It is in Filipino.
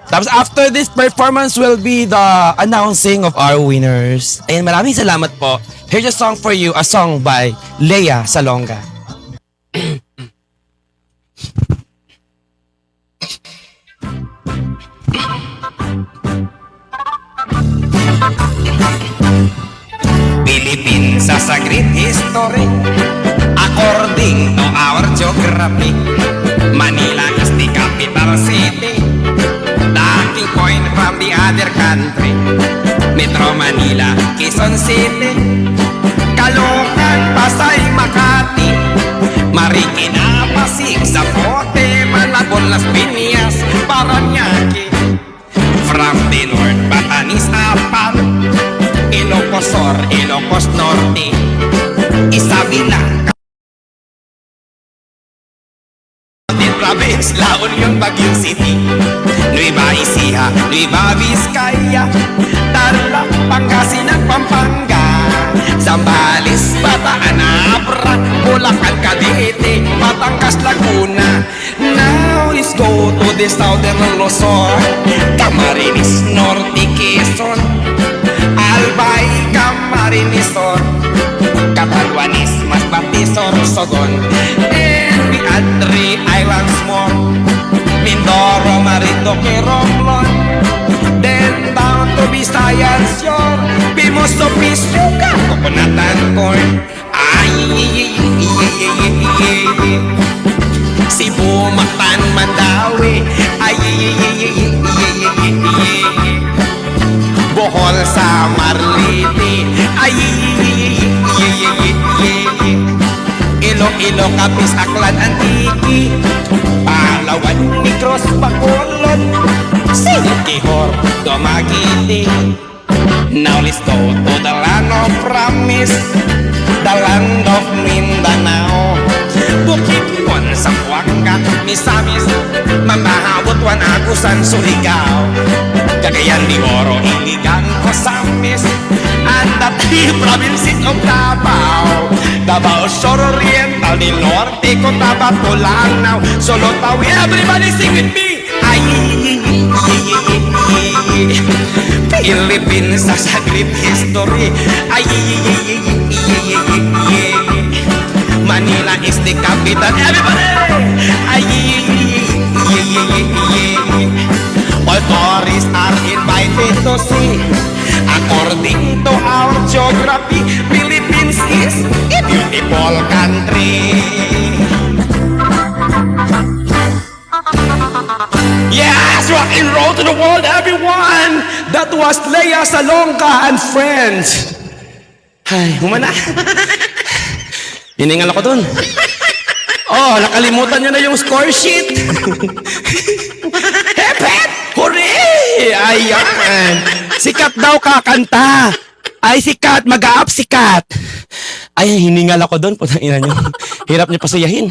Tapos after this performance will be the announcing of our winners. Ayan, maraming salamat po. Here's a song for you, a song by Lea Salonga. Philippines as a great history, according to our geography. Manila is the capital city, taking point from the other country. Metro Manila, Quezon City, Caloocan, Pasay, Makati, Marikina, Pasig, Zapote, Malabon, Las Piñas, Parañaque. From the north, Batanes, Apal, Ilocos Sur, Ilocos Norte, Isabela, Province, La Union, Baguio City, Nueva Ecija, Nueva Vizcaya, Tarlac, Pangasinan, Pampanga, Zambales, Bataan, Abra, Bulacan, Cavite, Batangas, Laguna. Now let's go to the southern Luzon, Camarines Norte, Quezon, Albay, Camarines Sur, Catanduanes, Masbate, Sorsogon, and we add 3 islands more, Mindoro, Marinduque, Romblon, then down to Visayas shore, Pimos to Pisuca, Coconatan Corn, Cebu, Mactan, Mandawi, Bohol, Samarlite, Iloilo, Capiz, Aklan, Antique, Palawan, Negros, Bacolod, Siquijor, Dumaguete. Now let's go to the land of promise, the land of Mindanao, Bukidnon, Zamboanga, Misamis, Mambahabutuan, Agusan, Surigao, Cagayan de Oro, Iligan, Cosamis, and the 3 provinces of Davao, Davao Sur Oriental, del Norte, Cotabato, Lanao, Solotao. Everybody sing with me. Philippines has a great history. Manila is the capital. Everybody! All tourists are invited to see. According to our geography, Philippines is a beautiful country. Yes, rock and roll to the world, everyone! That was Lea Salonga and friends. Ay, humana. Hiningal ako dun. Oh, nakalimutan nyo na yung score sheet. Hep, hep! Hooray! Ayan. Sikat daw kakanta. Ay, sikat. Mag-a-up sikat. Ay, hiningal ako dun. Putang ina nyo. Hirap nyo pasayahin.